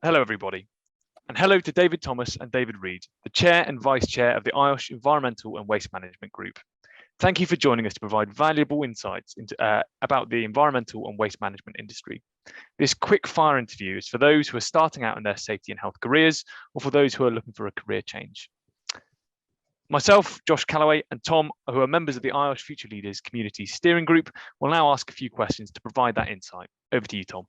Hello, everybody, and hello to David Thomas and David Reed, the Chair and Vice Chair of the IOSH Environmental and Waste Management Group. Thank you for joining us to provide valuable insights about the environmental and waste management industry. This quick fire interview is for those who are starting out in their safety and health careers, or for those who are looking for a career change. Myself, Josh Calloway, and Tom, who are members of the IOSH Future Leaders Community Steering Group, will now ask a few questions to provide that insight. Over to you, Tom.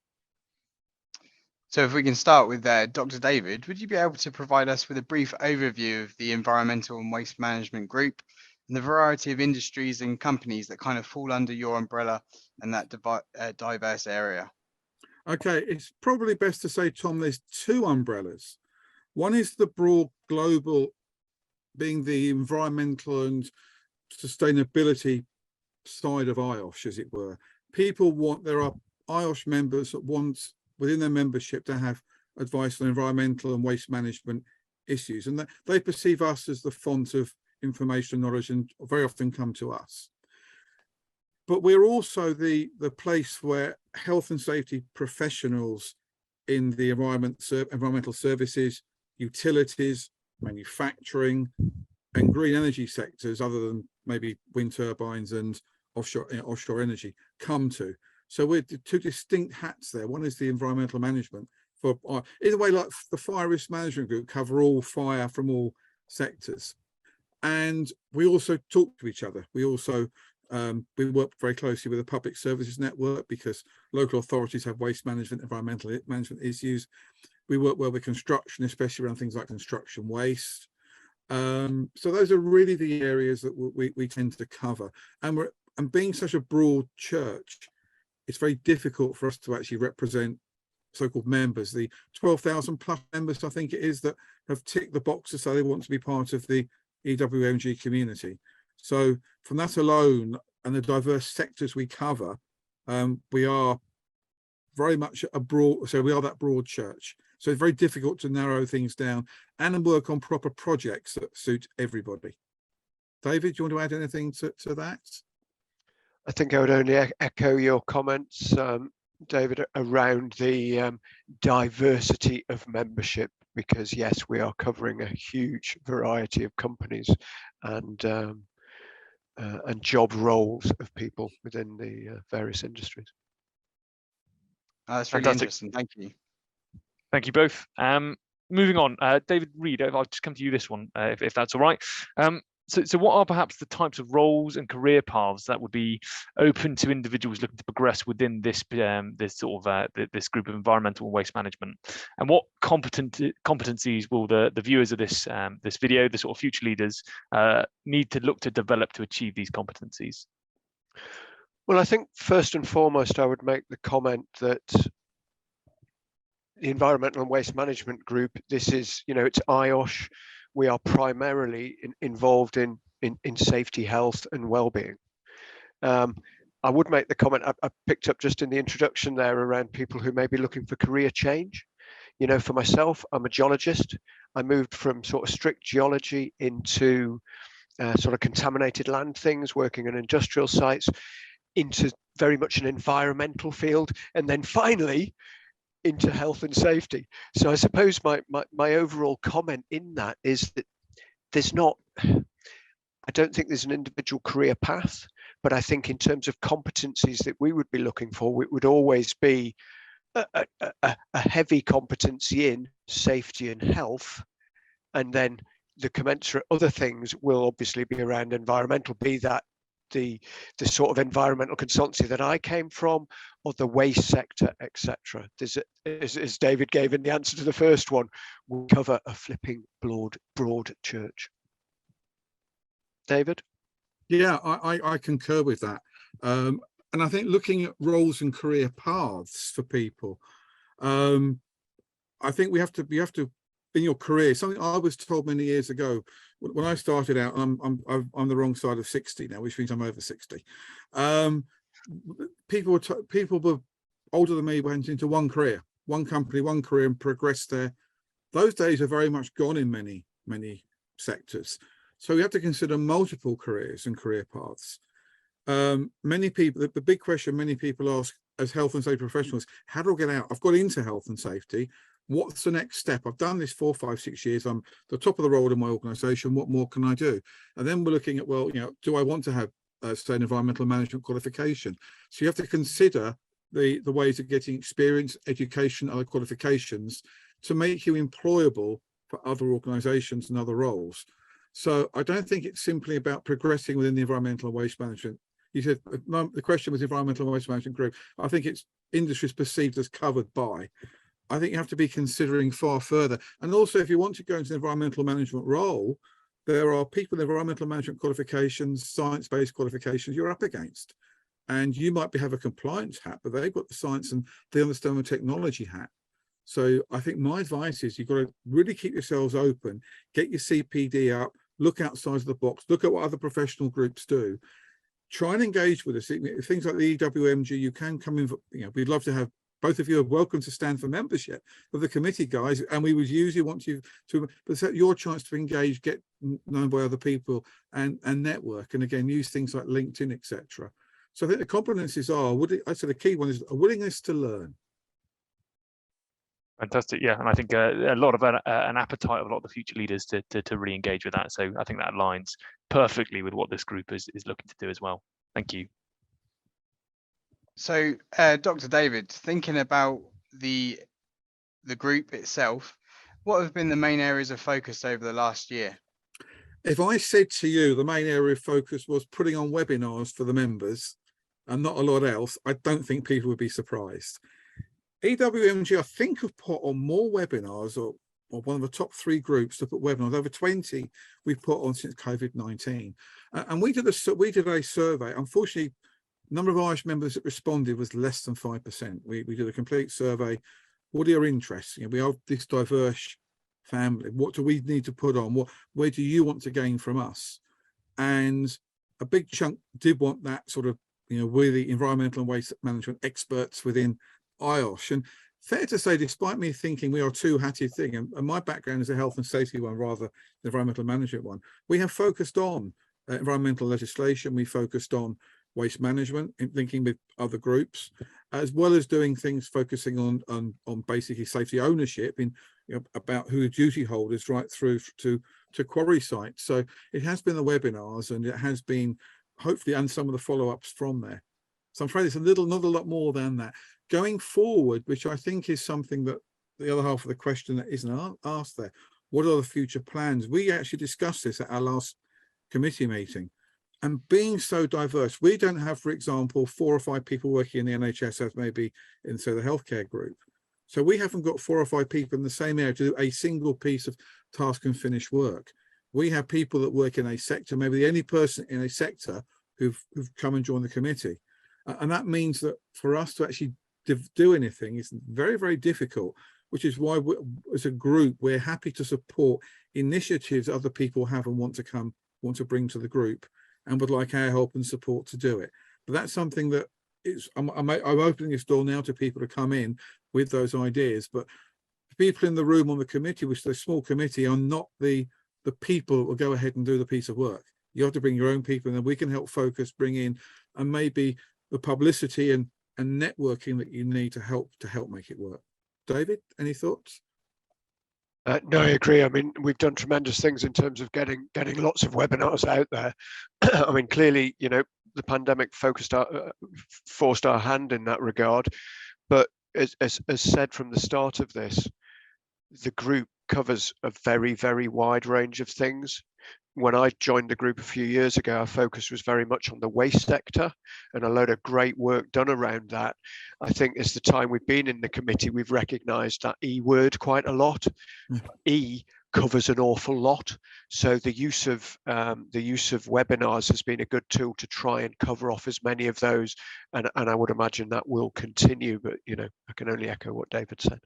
So if we can start with Dr. David, would you be able to provide us with a brief overview of the Environmental and Waste Management Group and the variety of industries and companies that kind of fall under your umbrella and that diverse area? Okay, it's probably best to say, Tom, there's two umbrellas. One is the broad global, being the environmental and sustainability side of IOSH, as it were. There are IOSH members that want within their membership to have advice on environmental and waste management issues, and they perceive us as the font of information and knowledge and very often come to us. But we're also the place where health and safety professionals in the environmental services, utilities, manufacturing and green energy sectors, other than maybe wind turbines and offshore energy, come to. So we're two distinct hats there. One is the environmental management for, in a way, like the fire risk management group, cover all fire from all sectors. And we also talk to each other. We also we work very closely with the public services network because local authorities have waste management, environmental management issues. We work well with construction, especially around things like construction waste. So those are really the areas that we tend to cover. And being such a broad church, it's very difficult for us to actually represent so-called members, the 12,000 plus members, I think it is, that have ticked the box to say they want to be part of the EWMG community. So from that alone and the diverse sectors we cover, we are very much we are that broad church. So it's very difficult to narrow things down and work on proper projects that suit everybody. David, do you want to add anything to that? I think I would only echo your comments, David, around the diversity of membership, because yes, we are covering a huge variety of companies and job roles of people within the various industries. That's really interesting. Thank you. Thank you both. Moving on, David Reed, I'll just come to you this one, if that's all right. So what are perhaps the types of roles and career paths that would be open to individuals looking to progress within this this group of environmental and waste management? And what competencies will the viewers of this video, the sort of future leaders, need to look to develop to achieve these competencies? Well, I think first and foremost, I would make the comment that the Environmental and Waste Management Group, this is, it's IOSH. We are primarily involved in safety, health and well-being. I would make the comment I picked up just in the introduction there around people who may be looking for career change. For myself, I'm a geologist. I moved from sort of strict geology into sort of contaminated land things, working on industrial sites, into very much an environmental field, and then finally into health and safety. So I suppose my overall comment in that is that I don't think there's an individual career path, but I think in terms of competencies that we would be looking for, it would always be a heavy competency in safety and health, and then the commensurate other things will obviously be around environmental, be that the sort of environmental consultancy that I came from, or the waste sector, etc. As David gave in the answer to the first one, we cover a flipping broad church. David? Yeah, I concur with that. And I think looking at roles and career paths for people, I think we have to in your career, something I was told many years ago when I started out. I'm the wrong side of 60 now, which means I'm over 60. People were older than me, went into one career, one company, one career, and progressed there. Those days are very much gone in many sectors. So we have to consider multiple careers and career paths. Many people, the big question many people ask as health and safety professionals, how do I get out? I've got into health and safety. what's the next step? I've done this 4, 5, 6 years. I'm the top of the role in my organization. What more can I do? And then we're looking at, well, do I want to have say an environmental management qualification? So you have to consider the ways of getting experience, education, other qualifications to make you employable for other organizations and other roles. So I don't think it's simply about progressing within the environmental and waste management. You said the question was environmental and waste management group. I think it's industries perceived as covered by. I think you have to be considering far further. And also, if you want to go into an environmental management role, there are people with environmental management qualifications, science-based qualifications you're up against. And you might have a compliance hat, but they've got the science and they understand the technology hat. So I think my advice is you've got to really keep yourselves open, get your CPD up, look outside of the box, look at what other professional groups do. Try and engage with us. Things like the EWMG, you can come in, we'd love to have both of you are welcome to stand for membership of the committee, guys, and we would usually want you to, but it's your chance to engage, get known by other people and network, and again, use things like LinkedIn, etc. So I think the competencies are, I'd say the key one is a willingness to learn. Fantastic, yeah, and I think a lot of an appetite of a lot of the future leaders to really engage with that. So I think that aligns perfectly with what this group is looking to do as well. Thank you. So, Dr. David, thinking about the group itself, what have been the main areas of focus over the last year? If I said to you the main area of focus was putting on webinars for the members and not a lot else, I don't think people would be surprised. EWMG, I think, have put on more webinars, or one of the top 3 groups to put webinars, over 20 we've put on since COVID-19. And we did a survey. Unfortunately, the number of IOSH members that responded was less than 5%. We did a complete survey. What are your interests? We are this diverse family. What do we need to put on? Where do you want to gain from us? And a big chunk did want that sort of, we're the environmental and waste management experts within IOSH. And fair to say, despite me thinking we are a two-hatted thing, and my background is a health and safety one rather than the environmental management one, we have focused on environmental legislation. We focused on waste management, in thinking with other groups, as well as doing things focusing on basically safety ownership in about who are duty holders right through to quarry sites. So it has been the webinars, and it has been hopefully, and some of the follow-ups from there. So I'm afraid it's not a lot more than that. Going forward, which I think is something that the other half of the question that isn't asked there, what are the future plans? We actually discussed this at our last committee meeting. And being so diverse, we don't have, for example, 4 or 5 people working in the NHS as maybe in, say, the healthcare group. So we haven't got 4 or 5 people in the same area to do a single piece of task and finish work. We have people that work in a sector, maybe the only person in a sector who've come and joined the committee. And that means that for us to actually do anything is very, very difficult, which is why as a group, we're happy to support initiatives other people have and want to bring to the group, and would like our help and support to do it. But that's something that I'm opening this door now to people to come in with those ideas. But people in the room on the committee, which is a small committee, are not the people that will go ahead and do the piece of work. You have to bring your own people, and then we can help focus, bring in, and maybe the publicity and networking that you need to help make it work. David, any thoughts? No, I agree. I mean, we've done tremendous things in terms of getting lots of webinars out there. I mean, clearly, the pandemic forced our hand in that regard. But as said from the start of this, the group covers a very, very wide range of things. When I joined the group a few years ago, our focus was very much on the waste sector, and a load of great work done around that. I think as the time we've been in the committee, we've recognised that E word quite a lot. E covers an awful lot. So the use of webinars has been a good tool to try and cover off as many of those. And I would imagine that will continue, but I can only echo what David said.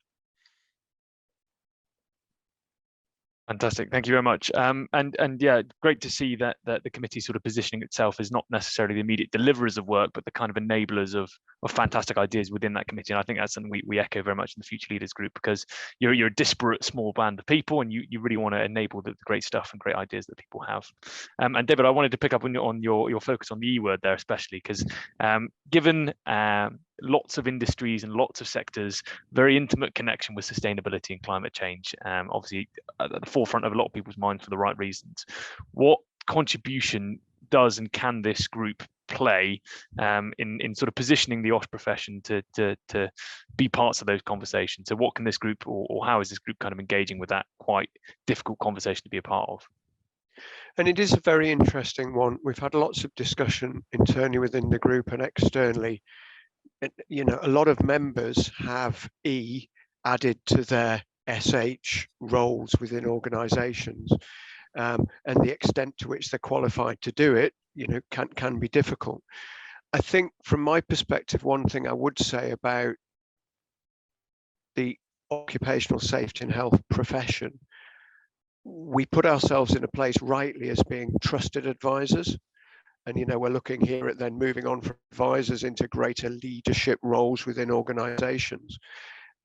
Fantastic, thank you very much. And yeah, great to see that the committee sort of positioning itself as not necessarily the immediate deliverers of work, but the kind of enablers of fantastic ideas within that committee. And I think that's something we echo very much in the Future Leaders Group, because you're a disparate small band of people, and you really want to enable the great stuff and great ideas that people have. And David, I wanted to pick up on your focus on the E word there, especially because given lots of industries and lots of sectors, very intimate connection with sustainability and climate change, obviously at the forefront of a lot of people's minds for the right reasons. What contribution does and can this group play in sort of positioning the OSH profession to be parts of those conversations? So what can this group, or how is this group kind of engaging with that quite difficult conversation to be a part of? And it is a very interesting one. We've had lots of discussion internally within the group and externally. And, you know, a lot of members have E added to their SH roles within organisations, and the extent to which they're qualified to do it, you know, can be difficult. I think from my perspective, one thing I would say about the occupational safety and health profession, we put ourselves in a place rightly as being trusted advisors. And, you know, we're looking here at then moving on from advisors into greater leadership roles within organizations.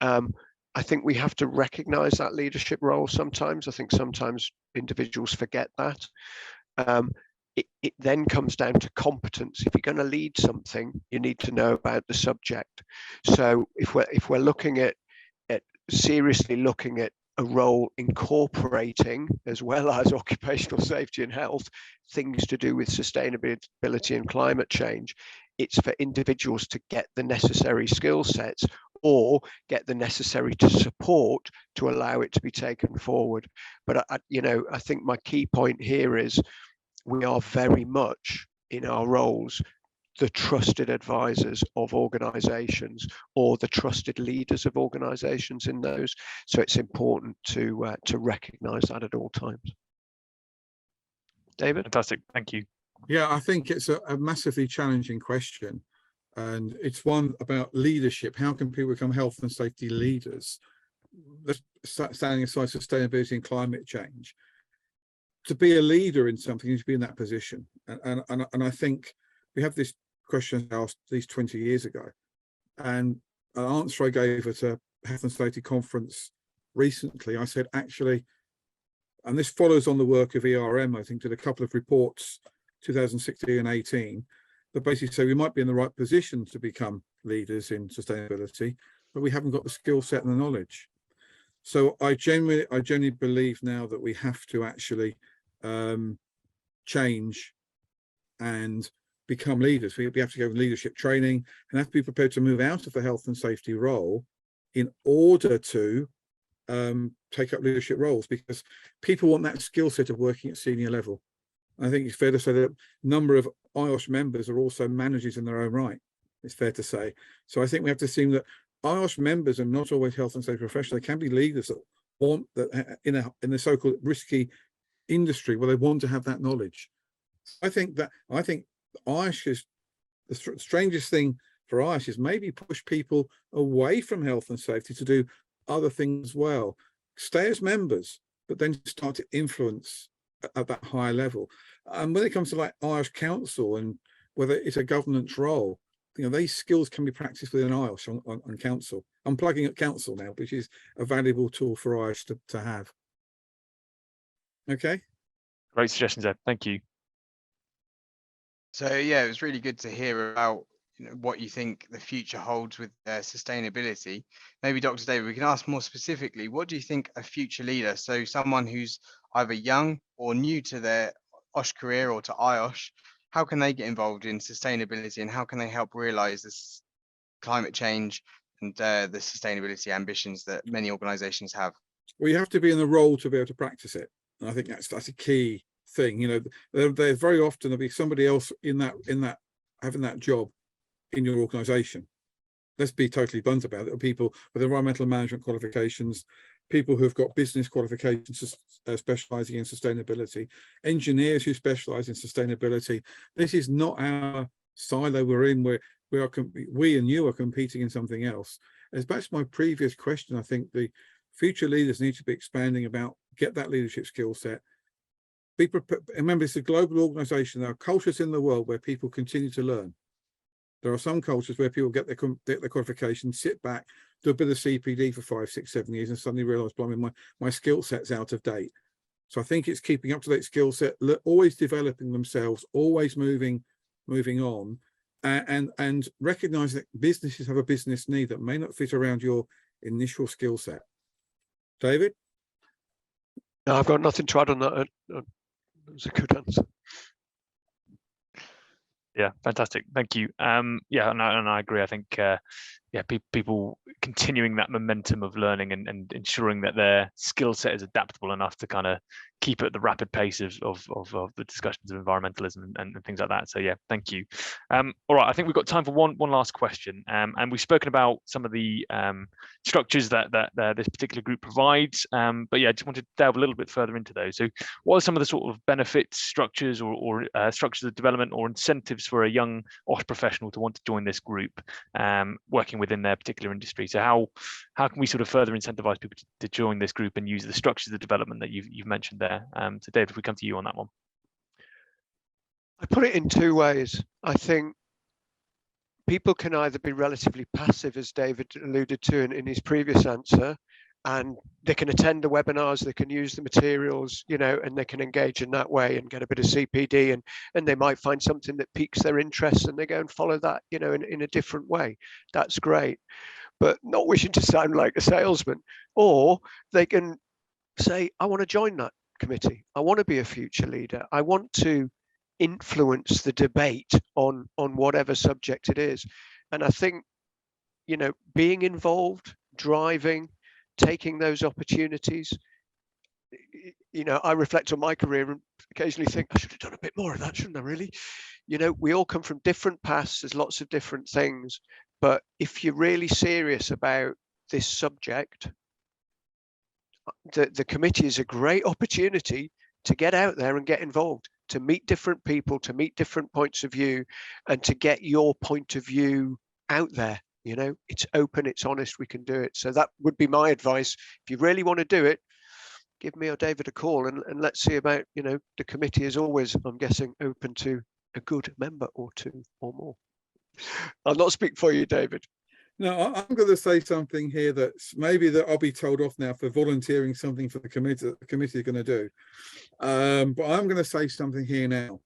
I think we have to recognize that leadership role sometimes. I think sometimes individuals forget that. It then comes down to competence. If you're going to lead something, you need to know about the subject. So if we're looking at seriously looking at a role incorporating, as well as occupational safety and health, things to do with sustainability and climate change, it's for individuals to get the necessary skill sets or get the necessary support to allow it to be taken forward. But I think my key point here is we are very much in our roles the trusted advisors of organizations or the trusted leaders of organizations in those. So it's important to recognize that at all times. David? Fantastic, thank you. Yeah, I think it's a massively challenging question. And it's one about leadership. How can people become health and safety leaders? Standing aside sustainability and climate change. To be a leader in something, you need to be in that position. And I think we have this question asked at least 20 years ago. And an answer I gave at a health and safety conference recently, I said, actually, and this follows on the work of ERM, I think, did a couple of reports, 2016 and 18, that basically say we might be in the right position to become leaders in sustainability, but we haven't got the skill set and the knowledge. So I genuinely believe now that we have to actually change and become leaders. We have to go with leadership training and have to be prepared to move out of the health and safety role in order to take up leadership roles, because people want that skill set of working at senior level. I think it's fair to say that a number of IOSH members are also managers in their own right. It's fair to say. So I think we have to see that IOSH members are not always health and safety professionals. They can be leaders that want that in the so-called risky industry where they want to have that knowledge. I think IOSH is the strangest thing for IOSH is maybe push people away from health and safety to do other things as well. Stay as members, but then start to influence at that higher level. And when it comes to like IOSH Council and whether it's a governance role, you know, these skills can be practiced within IOSH on council. I'm plugging at council now, which is a valuable tool for IOSH to have. Okay. Great suggestions, Ed. Thank you. So yeah, it was really good to hear about what you think the future holds with sustainability. Maybe Dr. David, we can ask more specifically, what do you think a future leader, so someone who's either young or new to their OSH career or to IOSH, how can they get involved in sustainability and how can they help realize this climate change and the sustainability ambitions that many organizations have? Well, you have to be in the role to be able to practice it. And I think that's a key thing. You know, there very often there'll be somebody else in that having that job in your organization. Let's be totally blunt about it. There are people with environmental management qualifications, people who've got business qualifications specializing in sustainability, engineers who specialize in sustainability. This is not our silo we're in, where we and you are competing in something else. As back to my previous question, I think the future leaders need to be expanding about, get that leadership skill set. Be prepared. Remember, it's a global organization. There are cultures in the world where people continue to learn. There are some cultures where people get their qualifications, sit back, do a bit of CPD for 5, 6, 7 years, and suddenly realize, blimey, my skill set's out of date. So I think it's keeping up to date skill set, always developing themselves, always moving on, and recognize that businesses have a business need that may not fit around your initial skill set. David? No, I've got nothing to add on that. That was a good answer. Yeah, fantastic. Thank you. Yeah, and I agree. I think yeah, people continuing that momentum of learning and ensuring that their skill set is adaptable enough to kind of keep at the rapid pace of the discussions of environmentalism and things like that. So yeah, thank you. All right, I think we've got time for one last question. And we've spoken about some of the structures that this particular group provides. But yeah, I just wanted to delve a little bit further into those. So what are some of the sort of benefits, structures, or structures of development or incentives for a young OSH professional to want to join this group, working within their particular industry? So how can we sort of further incentivize people to join this group and use the structures of development that you've mentioned there? So Dave, if we come to you on that one. I put it in two ways. I think people can either be relatively passive, as David alluded to in his previous answer, and they can attend the webinars, they can use the materials, you know, and they can engage in that way and get a bit of CPD, and they might find something that piques their interest and they go and follow that, you know, in a different way. That's great. But not wishing to sound like a salesman, or they can say, I want to join that committee. I want to be a future leader. I want to influence the debate on whatever subject it is. And I think, you know, being involved, driving, taking those opportunities, you know, I reflect on my career and occasionally think I should have done a bit more of that, shouldn't I really? You know, we all come from different paths. There's lots of different things. But if you're really serious about this subject, the committee is a great opportunity to get out there and get involved, to meet different people, to meet different points of view, and to get your point of view out there. You know, it's open, it's honest, we can do it. So that would be my advice. If you really want to do it, give me or David a call and let's see about, you know, the committee is always, I'm guessing, open to a good member or two or more. I'll not speak for you, David. No, I'm going to say something here that's maybe that I'll be told off now for volunteering something for the committee that the committee are going to do. But I'm going to say something here now.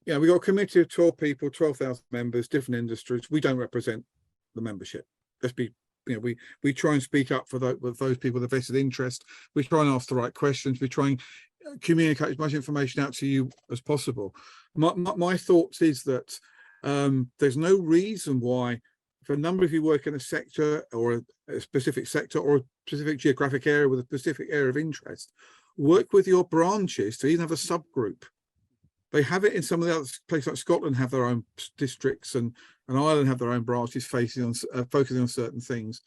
Yeah, we got a committee of 12 people, 12,000 members, different industries. We don't represent the membership. Let's be, you know, we try and speak up for those people with a vested interest. We try and ask the right questions. We try and communicate as much information out to you as possible. My thoughts is that there's no reason why, if a number of you work in a sector or a specific sector or a specific geographic area with a specific area of interest, work with your branches to even have a subgroup. They have it in some of the other places, like Scotland have their own districts, and Ireland have their own branches focusing on certain things.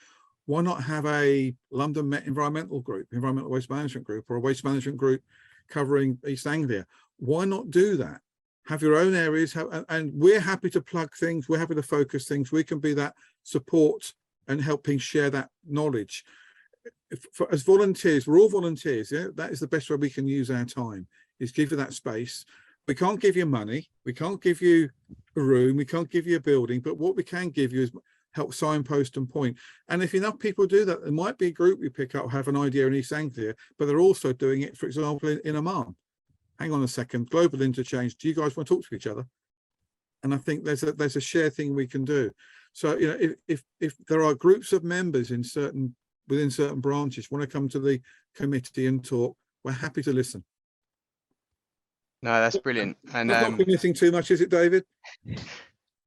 Why not have a London Met environmental group, environmental waste management group, or a waste management group covering East Anglia? Why not do that? Have your own areas, and we're happy to plug things. We're happy to focus things. We can be that support and helping share that knowledge. As volunteers, we're all volunteers. Yeah, that is the best way we can use our time, is give you that space. We can't give you money. We can't give you a room. We can't give you a building. But what we can give you is help signpost and point. And if enough people do that, there might be a group we pick up, have an idea in East Anglia, but they're also doing it, for example, in Oman. Hang on a second, global interchange. Do you guys want to talk to each other? And I think there's a shared thing we can do. So, you know, if there are groups of members within certain branches want to come to the committee and talk, we're happy to listen. No, that's brilliant. And that's not committing too much, is it, David?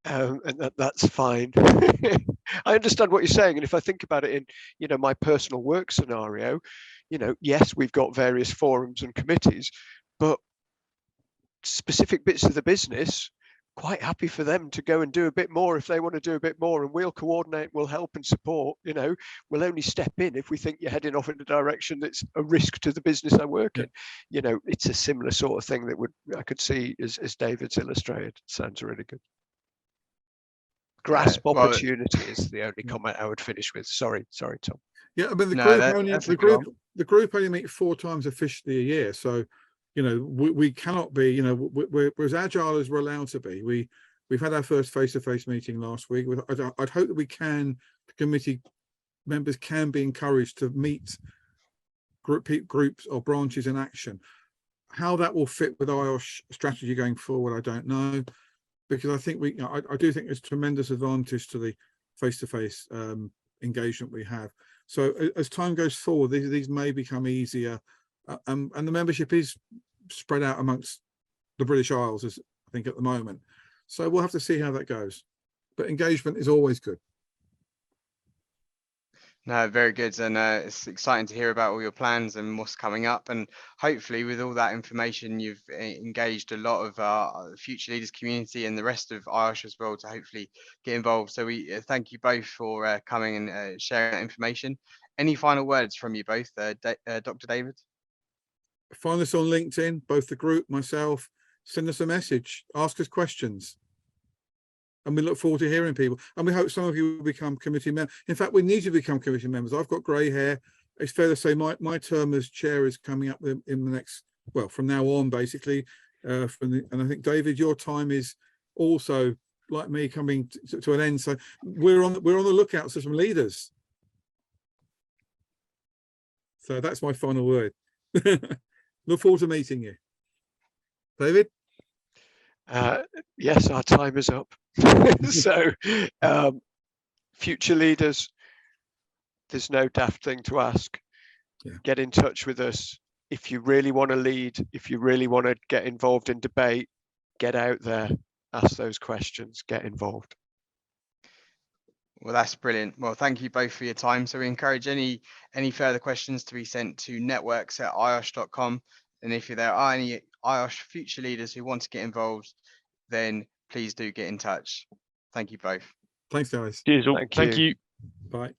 And that's fine. I understand what you're saying, and if I think about it in, you know, my personal work scenario, you know, yes, we've got various forums and committees, but specific bits of the business, quite happy for them to go and do a bit more if they want to do a bit more, and we'll coordinate, we'll help and support. You know, we'll only step in if we think you're heading off in a direction that's a risk to the business I work in. You know, it's a similar sort of thing that I could see as David's illustrated. Sounds really good. Grasp opportunity is the only comment I would finish with. Sorry, Tom. Yeah, I mean, the group only meet 4 times officially a year, so you know we cannot be, you know, we're as agile as we're allowed to be. We've had our first face-to-face meeting last week. I'd hope that the committee members can be encouraged to meet groups or branches in action. How that will fit with IOSH strategy going forward, I don't know. because I think I do think there's tremendous advantage to the face-to-face engagement we have. So as time goes forward, these may become easier, and the membership is spread out amongst the British Isles, as I think at the moment. So we'll have to see how that goes. But engagement is always good. No, very good, and it's exciting to hear about all your plans and what's coming up. And hopefully, with all that information, you've engaged a lot of our future leaders community and the rest of IOSH as well to hopefully get involved. So we thank you both for coming and sharing that information. Any final words from you both, Dr. David? Find us on LinkedIn, both the group, myself. Send us a message, ask us questions. And we look forward to hearing people. And we hope some of you will become committee members. In fact, we need to become committee members. I've got grey hair. It's fair to say my term as chair is coming up in the next, well, from now on, basically. And I think, David, your time is also, like me, coming to an end. So we're on the lookout for some leaders. So that's my final word. Look forward to meeting you. David? Yes, our time is up. So future leaders, there's no daft thing to ask. Yeah. Get in touch with us. If you really want to lead, if you really want to get involved in debate, get out there, ask those questions, get involved. Well, that's brilliant. Well, thank you both for your time. So we encourage any further questions to be sent to networks@iosh.com. And if there are any IOSH future leaders who want to get involved, then please do get in touch. Thank you both. Thanks, guys. Cheers all. Thank Thank you. you. Bye.